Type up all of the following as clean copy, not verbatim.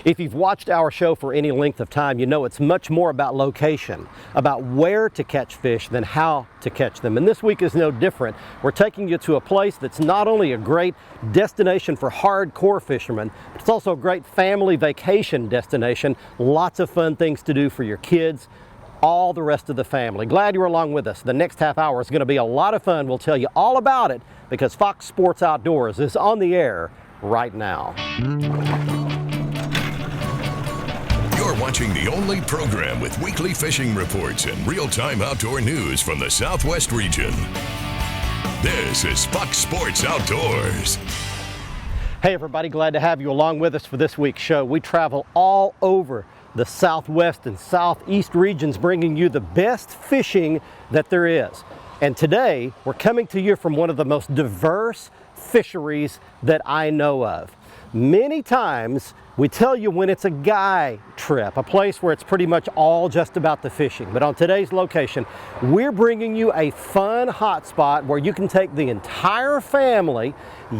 If you've watched our show for any length of time, you know it's much more about location, about where to catch fish than how to catch them. And this week is no different. We're taking you to a place that's not only a great destination for hardcore fishermen, but it's also a great family vacation destination. Lots of fun things to do for your kids, all the rest of the family. Glad you're along with us. The next half hour is going to be a lot of fun. We'll tell you all about it because Fox Sports Outdoors is on the air right now. You're watching the only program with weekly fishing reports and real-time outdoor news from the Southwest region. This is Fox Sports Outdoors. Hey everybody, glad to have you along with us for this week's show. We travel all over the Southwest and Southeast regions, bringing you the best fishing that there is. And today, we're coming to you from one of the most diverse fisheries that I know of. Many times, we tell you when it's a guy trip, a place where it's pretty much all just about the fishing. But on today's location, we're bringing you a fun hotspot where you can take the entire family,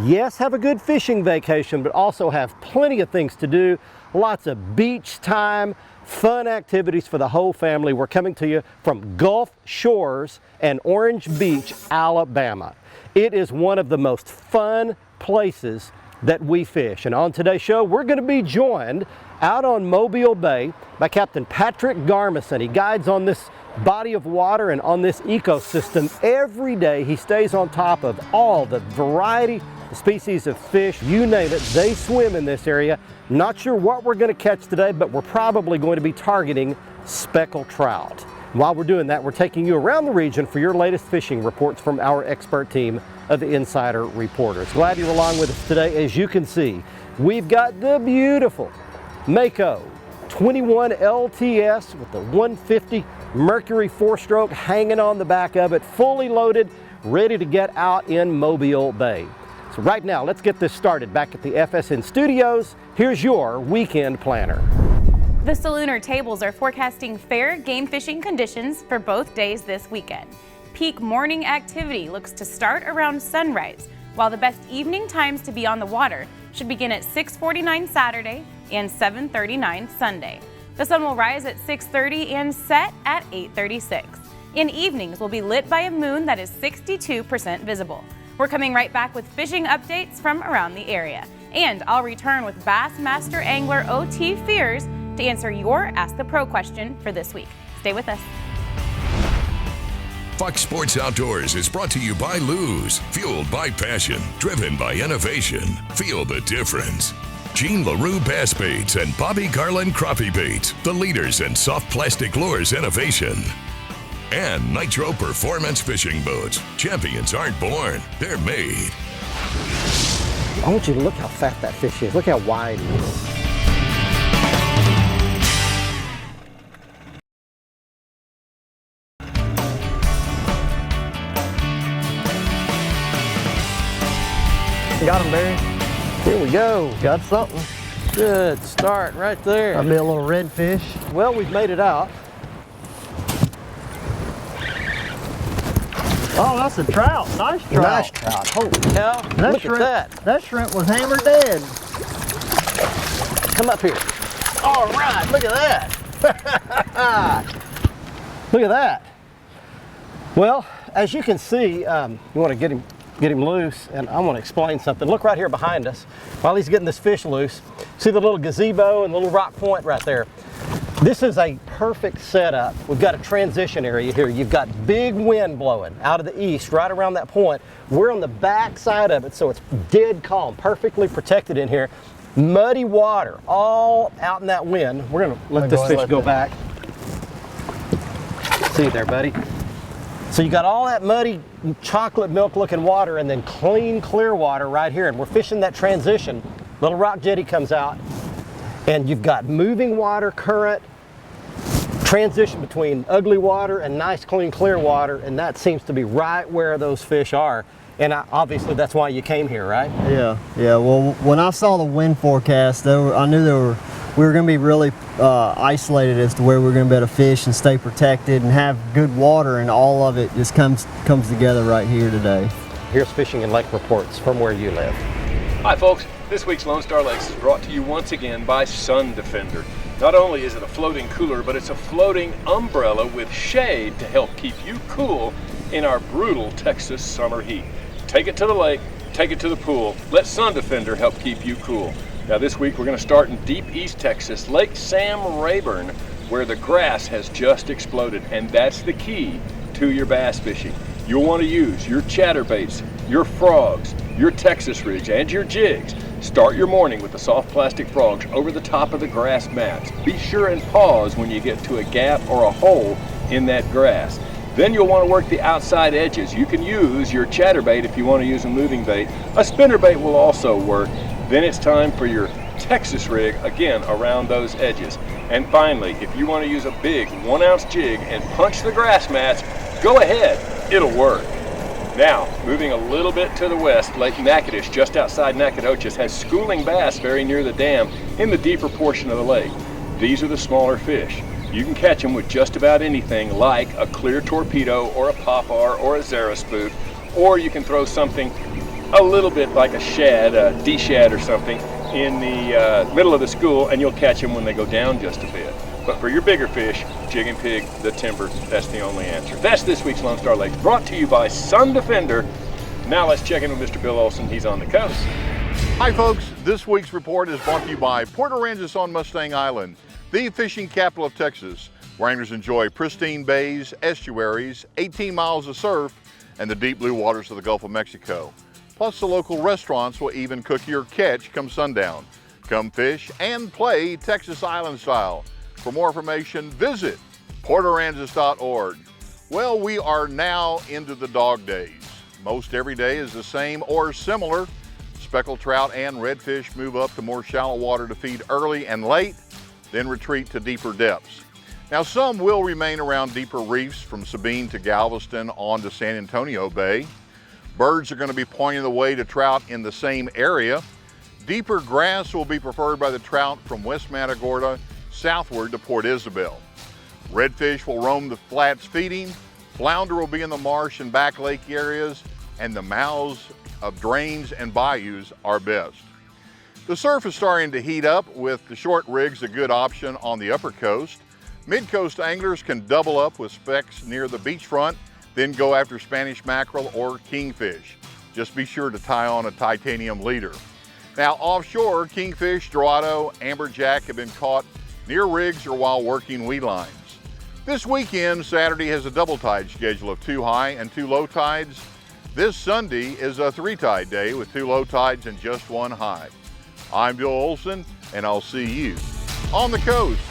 yes, have a good fishing vacation, but also have plenty of things to do, lots of beach time, fun activities for the whole family. We're coming to you from Gulf Shores and Orange Beach, Alabama. It is one of the most fun places that we fish. And on today's show, we're going to be joined out on Mobile Bay by Captain Patrick Garmison. He guides on this body of water and on this ecosystem every day. He stays on top of all the variety, the species of fish, you name it, they swim in this area. Not sure what we're going to catch today, but we're probably going to be targeting speckled trout. While we're doing that, we're taking you around the region for your latest fishing reports from our expert team of insider reporters. Glad you're along with us today. As you can see, we've got the beautiful Mako 21 LTS with the 150 Mercury 4-stroke hanging on the back of it, fully loaded, ready to get out in Mobile Bay. So right now, let's get this started back at the FSN studios. Here's your weekend planner. The Salooner tables are forecasting fair game fishing conditions for both days this weekend. Peak morning activity looks to start around sunrise, while the best evening times to be on the water should begin at 6:49 Saturday and 7:39 Sunday. The sun will rise at 6:30 and set at 8:36. In evenings will be lit by a moon that is 62% visible. We're coming right back with fishing updates from around the area. And I'll return with Bass Master Angler O.T. Fears to answer your Ask the Pro question for this week. Stay with us. Fox Sports Outdoors is brought to you by Lew's, fueled by passion, driven by innovation. Feel the difference. Jean LaRue Bass Baits and Bobby Garland Crappie Baits, the leaders in soft plastic lures innovation. And Nitro Performance Fishing Boats. Champions aren't born, they're made. I want you to look how fat that fish is. Look how wide it is. Got him, Barry. Here we go. Got something. Good start right there. That'll be a little redfish. Well, we've made it out. Oh, that's a trout. Nice trout. Nice trout. Holy cow. Look shrimp, at that. That shrimp was hammered dead. Come up here. All right, look at that. Look at that. Well, as you can see, you want to get him loose, and I want to explain something. Look right here behind us. While he's getting this fish loose, see the little gazebo and the little rock point right there. This is a perfect setup. We've got a transition area here. You've got big wind blowing out of the east right around that point. We're on the back side of it, so it's dead calm, perfectly protected in here. Muddy water all out in that wind. We're gonna let this fish go back. See you there, buddy. So you got all that muddy chocolate milk looking water and then clean, clear water right here. And we're fishing that transition. Little rock jetty comes out and you've got moving water, current, transition between ugly water and nice, clean, clear water. And that seems to be right where those fish are. And obviously that's why you came here, right? Yeah. Well, when I saw the wind forecast, I knew we were going to be really isolated as to where we were going to be able to fish and stay protected and have good water, and all of it just comes together right here today. Here's fishing and lake reports from where you live. Hi folks, This week's Lone Star Lakes is brought to you once again by Sun Defender. Not only is it a floating cooler, but it's a floating umbrella with shade to help keep you cool in our brutal Texas summer heat. Take it to the lake, take it to the pool. Let Sun Defender help keep you cool. Now this week we're going to start in deep East Texas, Lake Sam Rayburn, where the grass has just exploded, and that's the key to your bass fishing. You'll want to use your chatterbaits, your frogs, your Texas rigs, and your jigs. Start your morning with the soft plastic frogs over the top of the grass mats. Be sure and pause when you get to a gap or a hole in that grass. Then you'll want to work the outside edges. You can use your chatterbait if you want to use a moving bait. A spinnerbait will also work. Then it's time for your Texas rig, again, around those edges. And finally, if you want to use a big 1-ounce jig and punch the grass mats, go ahead, it'll work. Now, moving a little bit to the west, Lake Natchitoches, just outside Nacogdoches, has schooling bass very near the dam in the deeper portion of the lake. These are the smaller fish. You can catch them with just about anything like a clear torpedo or a popar or a Zara spook, or you can throw something a little bit like a shad, a D-shad or something, in the middle of the school, and you'll catch them when they go down just a bit. But for your bigger fish, jig and pig, the timber, that's the only answer. That's this week's Lone Star Lakes, brought to you by Sun Defender. Now let's check in with Mr. Bill Olson. He's on the coast. Hi folks, this week's report is brought to you by Port Aransas on Mustang Island, the fishing capital of Texas, where anglers enjoy pristine bays, estuaries, 18 miles of surf, and the deep blue waters of the Gulf of Mexico. Plus the local restaurants will even cook your catch come sundown. Come fish and play Texas Island style. For more information, visit portaransas.org. Well, we are now into the dog days. Most every day is the same or similar. Speckled trout and redfish move up to more shallow water to feed early and late, then retreat to deeper depths. Now some will remain around deeper reefs from Sabine to Galveston on to San Antonio Bay. Birds are going to be pointing the way to trout in the same area. Deeper grass will be preferred by the trout from West Matagorda southward to Port Isabel. Redfish will roam the flats feeding, flounder will be in the marsh and back lake areas, and the mouths of drains and bayous are best. The surf is starting to heat up, with the short rigs a good option on the upper coast. Mid-coast anglers can double up with specks near the beachfront, then go after Spanish mackerel or kingfish. Just be sure to tie on a titanium leader. Now offshore, kingfish, dorado, amberjack have been caught near rigs or while working weed lines. This weekend, Saturday has a double tide schedule of 2 high and 2 low tides. This Sunday is a 3-tide day with 2 low tides and just 1 high. I'm Bill Olson, and I'll see you on the coast.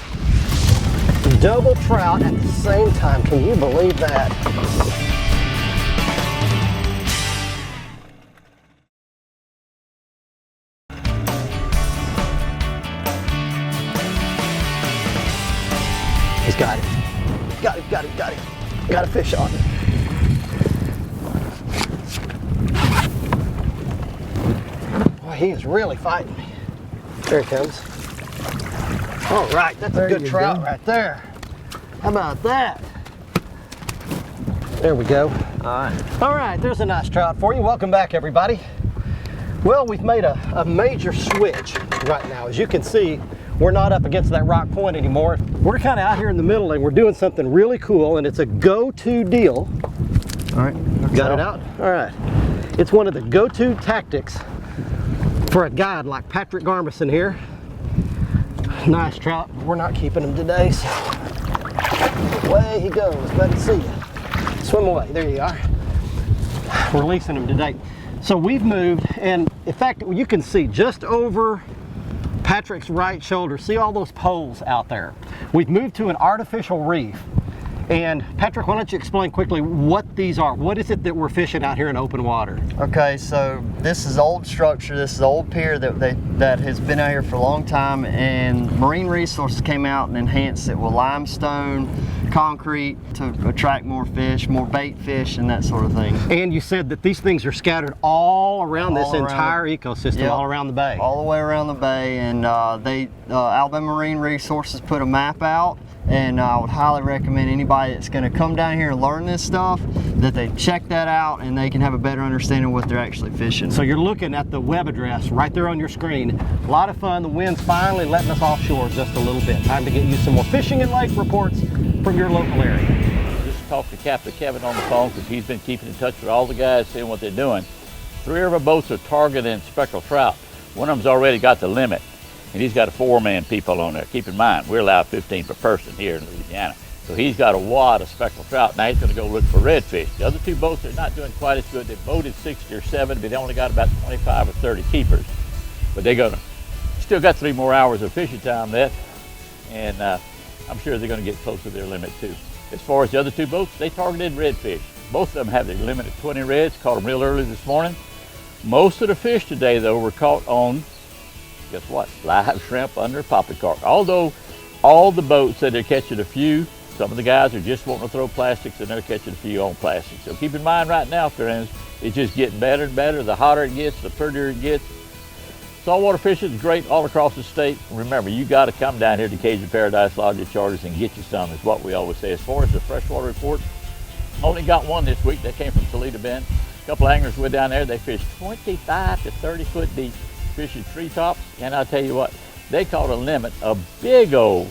Double trout at the same time. Can you believe that? He's got it. Got it, got it, got it. Got a fish on. Boy, he is really fighting me. There he comes. All right, that's a good trout right there. How about that? There we go. All right, there's a nice trout for you. Welcome back, everybody. Well, we've made a major switch right now. As you can see, we're not up against that rock point anymore. We're kind of out here in the middle, and we're doing something really cool, and it's a go-to deal. All right, got it out? All right. It's one of the go-to tactics for a guide like Patrick Garmison here. Nice trout, but we're not keeping him today, so away he goes. Glad to see you. Swim away, there you are. Releasing him today. So we've moved, and in fact, you can see just over Patrick's right shoulder, see all those poles out there. We've moved to an artificial reef. And Patrick, why don't you explain quickly what these are? What is it that we're fishing out here in open water? Okay, so this is old structure. This is old pier that has been out here for a long time, and Marine Resources came out and enhanced it with limestone, concrete to attract more fish, more bait fish, and that sort of thing. And you said that these things are scattered all around this entire ecosystem, yep, all around the bay. All the way around the bay, and Alabama Marine Resources put a map out and I would highly recommend anybody that's going to come down here and learn this stuff that they check that out and they can have a better understanding of what they're actually fishing. So you're looking at the web address right there on your screen. A lot of fun. The wind's finally letting us offshore just a little bit. Time to get you some more fishing and lake reports from your local area. Just talked to Captain Kevin on the phone because he's been keeping in touch with all the guys, seeing what they're doing. 3 of our boats are targeting speckled trout. One of them's already got the limit, and he's got a 4-man people on there. Keep in mind, we're allowed 15 per person here in Louisiana. So he's got a wad of speckled trout. Now he's going to go look for redfish. The other 2 boats are not doing quite as good. They boated 60 or 70, but they only got about 25 or 30 keepers. But they're going to still got 3 more hours of fishing time left, and I'm sure they're going to get close to their limit too. As far as the other 2 boats, they targeted redfish. Both of them have their limit at 20 reds. Caught them real early this morning. Most of the fish today, though, were caught on, guess what, live shrimp under poppycock. Although all the boats said they're catching a few, some of the guys are just wanting to throw plastics and they're catching a few on plastic. So keep in mind right now, friends, it's just getting better and better. The hotter it gets, the prettier it gets. Saltwater fishing is great all across the state. Remember, you got to come down here to Cajun Paradise Lodge at Charters and get you some, is what we always say. As far as the freshwater report, only got one this week. That came from Toledo Bend. A couple anglers went down there. They fished 25 to 30 foot deep, fishing treetops. And I'll tell you what, they caught a limit of big old,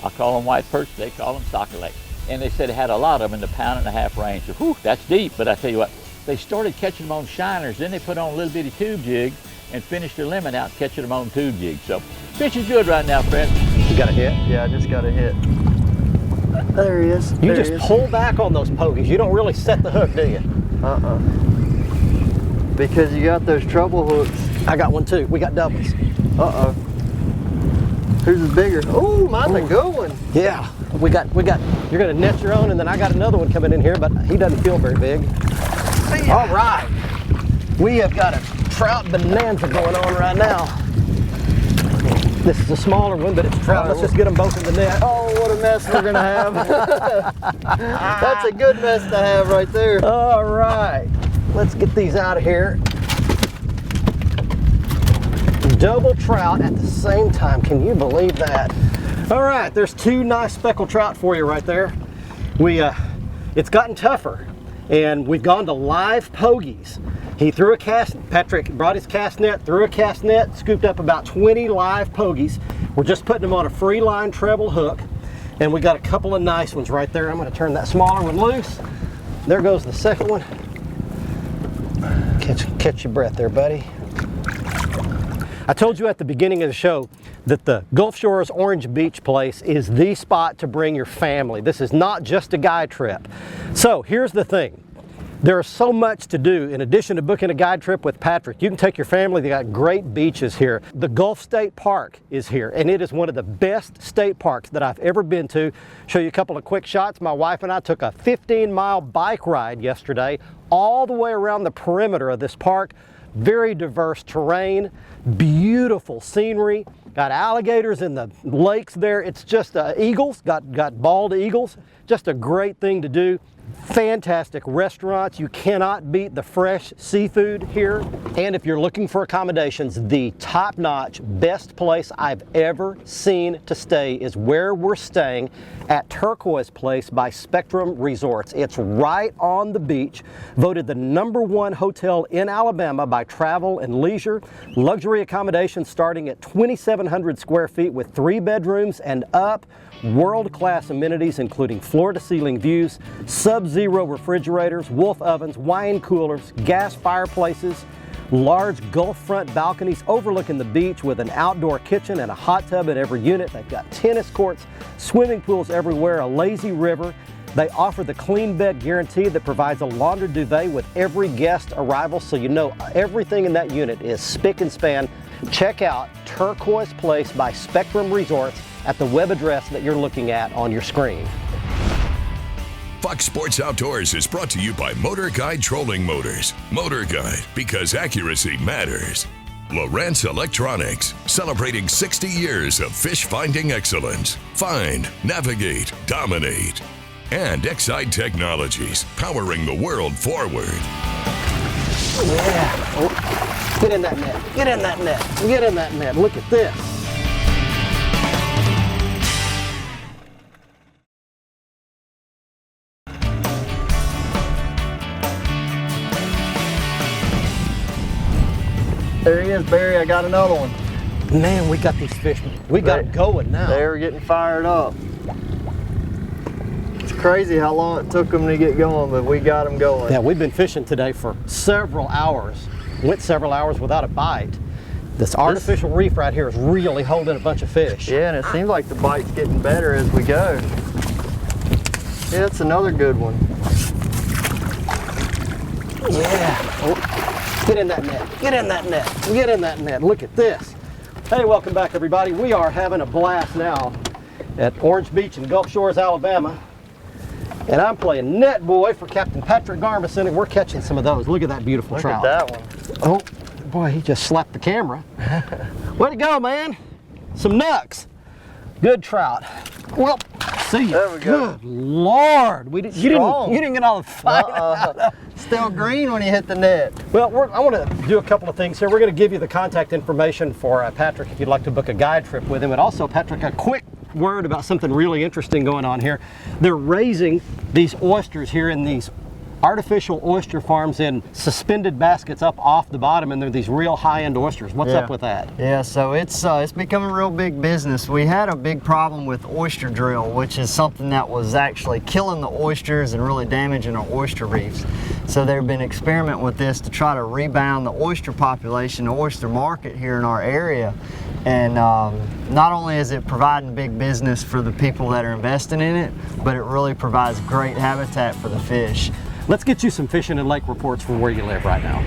I call them white perch, they call them soccer lake. And they said it had a lot of them in the 1.5 pound range. So, whew, that's deep. But I tell you what, they started catching them on shiners. Then they put on a little bitty tube jig and finished their limit out catching them on tube jigs. So fishing's good right now, friends. You got a hit? Yeah, I just got a hit. There he is. You There just he is. pull back on those pokies. You don't really set the hook, do you? Because you got those treble hooks. I got one too. We got doubles. Whose is bigger? Oh, mine's a good one. Yeah, we got. You're gonna net your own, and then I got another one coming in here, but he doesn't feel very big. All right, we have got a trout bonanza going on right now. This is a smaller one, but it's trout. Let's just get them both in the net. Oh, what a mess we're gonna have. That's a good mess to have right there. All right, let's get these out of here. Double trout at the same time. Can you believe that? All right, there's 2 nice speckled trout for you right there. It's gotten tougher, and we've gone to live pogies. He threw a cast, Patrick brought his cast net, threw a cast net, scooped up about 20 live pogies. We're just putting them on a free line treble hook, and we got a couple of nice ones right there. I'm gonna turn that smaller one loose. There goes the second one. Catch your breath there, buddy. I told you at the beginning of the show that the Gulf Shores Orange Beach place is the spot to bring your family. This is not just a guide trip. So here's the thing. There is so much to do. In addition to booking a guide trip with Patrick, you can take your family. They got great beaches here. The Gulf State Park is here, and it is one of the best state parks that I've ever been to. Show you a couple of quick shots. My wife and I took a 15-mile bike ride yesterday all the way around the perimeter of this park. Very diverse terrain, beautiful scenery, got alligators in the lakes there. It's just eagles, got bald eagles. Just a great thing to do. Fantastic restaurants. You cannot beat the fresh seafood here. And if you're looking for accommodations, the top-notch, best place I've ever seen to stay is where we're staying at Turquoise Place by Spectrum Resorts. It's right on the beach, voted the #1 hotel in Alabama by Travel and Leisure. Luxury accommodations starting at 2,700 square feet with 3 bedrooms and up. World-class amenities including floor-to-ceiling views, sub-zero refrigerators, wolf ovens, wine coolers, gas fireplaces, large Gulf front balconies overlooking the beach with an outdoor kitchen and a hot tub in every unit. They've got tennis courts, swimming pools everywhere, a lazy river. They offer the clean bed guarantee that provides a launder duvet with every guest arrival, so you know everything in that unit is spick and span. Check out Turquoise Place by Spectrum Resorts at the web address that you're looking at on your screen. Fox Sports Outdoors is brought to you by Motor Guide Trolling Motors. Motor Guide, because accuracy matters. Lowrance Electronics, celebrating 60 years of fish finding excellence. Find, navigate, dominate. And Excite Technologies, powering the world forward. Yeah. Oh. Get in that net. Get in that net. Get in that net. Look at this. There he is, Barry. I got another one. Man, we got these fish. We got them going now. They're getting fired up. It's crazy how long it took them to get going, but we got them going. Yeah, we've been fishing today for several hours. Went several hours without a bite. This artificial reef right here is really holding a bunch of fish. Yeah, and it seems like the bite's getting better as we go. Yeah, it's another good one. Yeah. Oh, get in that net. Get in that net. Get in that net. Look at this. Hey, welcome back, everybody. We are having a blast now at Orange Beach in Gulf Shores, Alabama. And I'm playing net boy for Captain Patrick Garmison, and we're catching some of those. Look at that beautiful trout. Look at that one. Oh, boy, he just slapped the camera. Way to go, man. Some nucks. Good trout. Well, see you. There we go. Good Lord. You didn't get all the fight. Still green when you hit the net. Well, I want to do a couple of things here. We're going to give you the contact information for Patrick if you'd like to book a guide trip with him. And also, Patrick, a quick word about something really interesting going on here. They're raising these oysters here in these artificial oyster farms in suspended baskets up off the bottom, and they're these real high-end oysters. What's up with that? Yeah, so it's become a real big business. We had a big problem with oyster drill, which is something that was actually killing the oysters and really damaging our oyster reefs. So they've been experimenting with this to try to rebound the oyster population, the oyster market here in our area. And not only is it providing big business for the people that are investing in it, but it really provides great habitat for the fish. Let's get you some fishing and lake reports from where you live right now.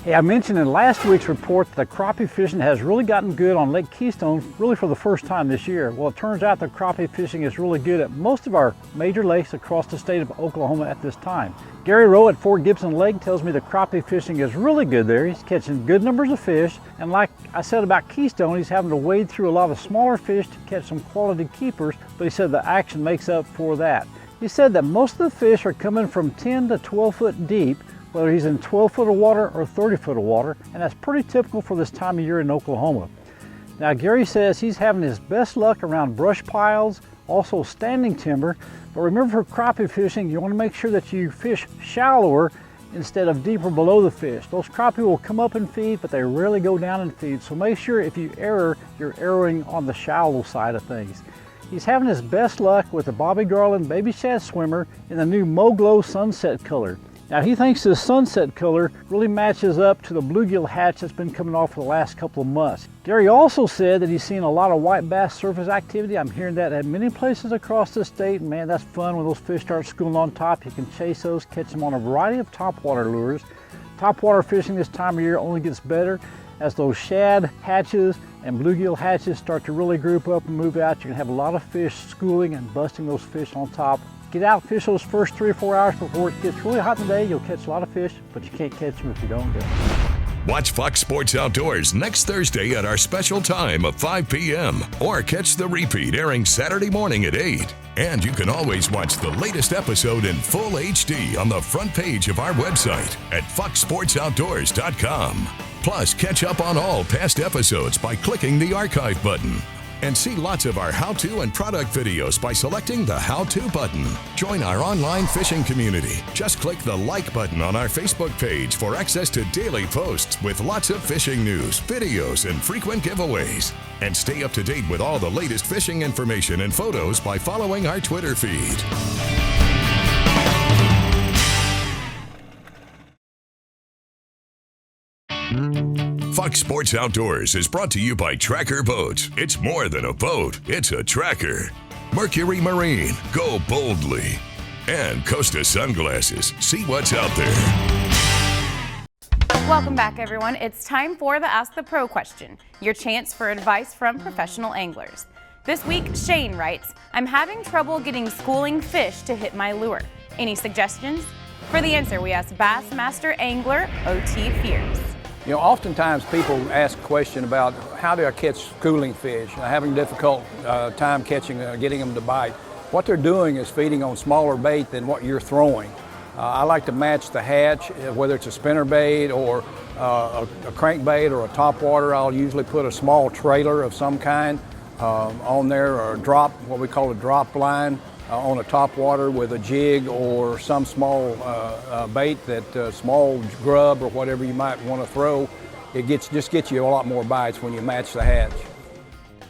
Hey, I mentioned in last week's report that the crappie fishing has really gotten good on Lake Keystone, really for the first time this year. Well, it turns out the crappie fishing is really good at most of our major lakes across the state of Oklahoma at this time. Gary Rowe at Fort Gibson Lake tells me the crappie fishing is really good there. He's catching good numbers of fish, and like I said about Keystone, he's having to wade through a lot of smaller fish to catch some quality keepers, but he said the action makes up for that. He said that most of the fish are coming from 10 to 12 foot deep, whether he's in 12 foot of water or 30 foot of water, and that's pretty typical for this time of year in Oklahoma. Now, Gary says he's having his best luck around brush piles, also standing timber, but remember for crappie fishing, you want to make sure that you fish shallower instead of deeper below the fish. Those crappie will come up and feed, but they rarely go down and feed, so make sure if you err, you're erring on the shallow side of things. He's having his best luck with the Bobby Garland Baby Shad Swimmer in the new Mo-Glow Sunset color. Now he thinks this sunset color really matches up to the bluegill hatch that's been coming off for the last couple of months. Gary also said that he's seen a lot of white bass surface activity. I'm hearing that at many places across the state, and man, that's fun when those fish start schooling on top. You can chase those, catch them on a variety of topwater lures. Topwater fishing this time of year only gets better as those shad hatches and bluegill hatches start to really group up and move out. You're gonna have a lot of fish schooling and busting those fish on top. Get out, fish those first 3 or 4 hours before it gets really hot in the day. You'll catch a lot of fish, but you can't catch them if you don't go. Watch Fox Sports Outdoors next Thursday at our special time of 5 p.m. or catch the repeat airing Saturday morning at 8. And you can always watch the latest episode in full HD on the front page of our website at foxsportsoutdoors.com. Plus, catch up on all past episodes by clicking the archive button. And see lots of our how-to and product videos by selecting the how-to button. Join our online fishing community. Just click the like button on our Facebook page for access to daily posts with lots of fishing news, videos, and frequent giveaways. And stay up to date with all the latest fishing information and photos by following our Twitter feed. Fox Sports Outdoors is brought to you by Tracker Boats. It's more than a boat, it's a tracker. Mercury Marine, go boldly. And Costa Sunglasses, see what's out there. Welcome back, everyone. It's time for the Ask the Pro question, your chance for advice from professional anglers. This week, Shane writes, I'm having trouble getting schooling fish to hit my lure. Any suggestions? For the answer, we asked Bassmaster Angler O.T. Fierce. You know, oftentimes people ask a question about how do I catch schooling fish, having difficult time catching, getting them to bite. What they're doing is feeding on smaller bait than what you're throwing. I like to match the hatch, whether it's a spinner bait or a crankbait or a topwater. I'll usually put a small trailer of some kind on there, or a drop, what we call a drop line, on a topwater with a jig or some small bait, that small grub or whatever you might want to throw. it just gets you a lot more bites when you match the hatch.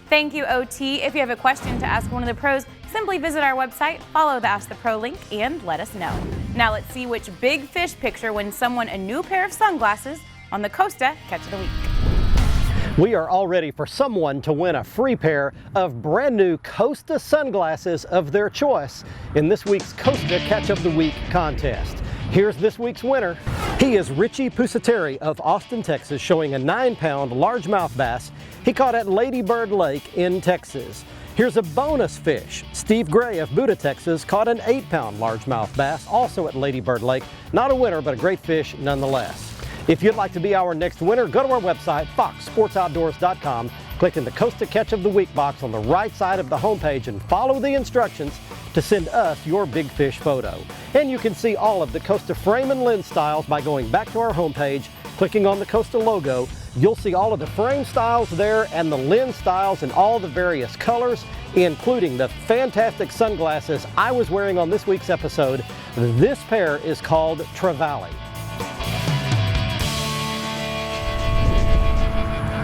Thank you, OT. If you have a question to ask one of the pros, simply visit our website, follow the Ask the Pro link, and let us know. Now let's see which big fish picture wins someone a new pair of sunglasses on the Costa Catch of the Week. We are all ready for someone to win a free pair of brand new Costa sunglasses of their choice in this week's Costa Catch of the Week contest. Here's this week's winner. He is Richie Pusateri of Austin, Texas, showing a 9-pound largemouth bass he caught at Lady Bird Lake in Texas. Here's a bonus fish. Steve Gray of Buda, Texas, caught an 8-pound largemouth bass, also at Lady Bird Lake. Not a winner, but a great fish nonetheless. If you'd like to be our next winner, go to our website, foxsportsoutdoors.com, click in the Costa Catch of the Week box on the right side of the homepage and follow the instructions to send us your big fish photo. And you can see all of the Costa frame and lens styles by going back to our homepage, clicking on the Costa logo. You'll see all of the frame styles there and the lens styles in all the various colors, including the fantastic sunglasses I was wearing on this week's episode. This pair is called Trevally.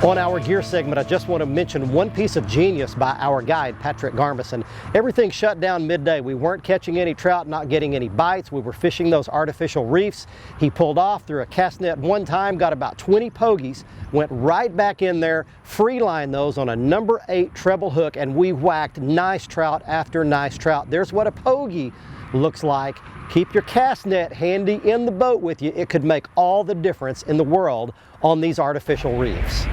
On our gear segment, I just want to mention one piece of genius by our guide, Patrick Garmison. Everything shut down midday. We weren't catching any trout, not getting any bites. We were fishing those artificial reefs. He pulled off through a cast net one time, got about 20 pogies, went right back in there, free line those on a number 8 treble hook, and we whacked nice trout after nice trout. There's what a pogie looks like. Keep your cast net handy in the boat with you. It could make all the difference in the world on these artificial reefs.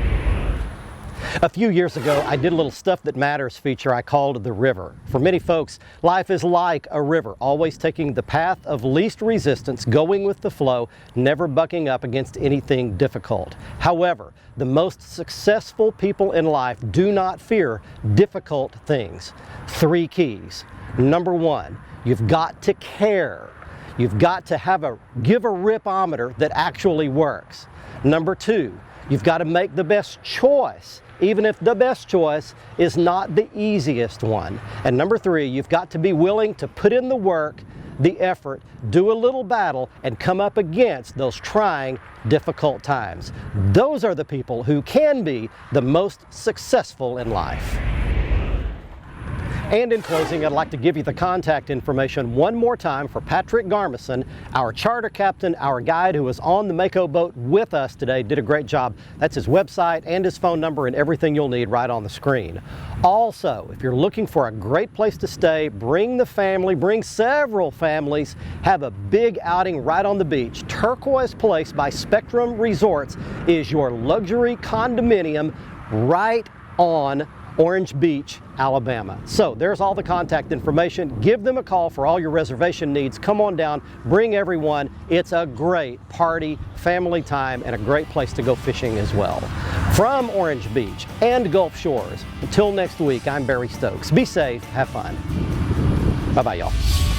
A few years ago, I did a little Stuff That Matters feature I called The River. For many folks, life is like a river, always taking the path of least resistance, going with the flow, never bucking up against anything difficult. However, the most successful people in life do not fear difficult things. 3 keys. Number 1, you've got to care. You've got to give a ripometer that actually works. Number 2, you've got to make the best choice, even if the best choice is not the easiest one. And number 3, you've got to be willing to put in the work, the effort, do a little battle, and come up against those trying, difficult times. Those are the people who can be the most successful in life. And in closing, I'd like to give you the contact information one more time for Patrick Garmison, our charter captain, our guide who was on the Mako boat with us today, did a great job. That's his website and his phone number and everything you'll need right on the screen. Also, if you're looking for a great place to stay, bring the family, bring several families, have a big outing right on the beach. Turquoise Place by Spectrum Resorts is your luxury condominium right on Orange Beach, Alabama. So there's all the contact information. Give them a call for all your reservation needs. Come on down, bring everyone. It's a great party, family time, and a great place to go fishing as well. From Orange Beach and Gulf Shores, until next week, I'm Barry Stokes. Be safe, have fun. Bye-bye, y'all.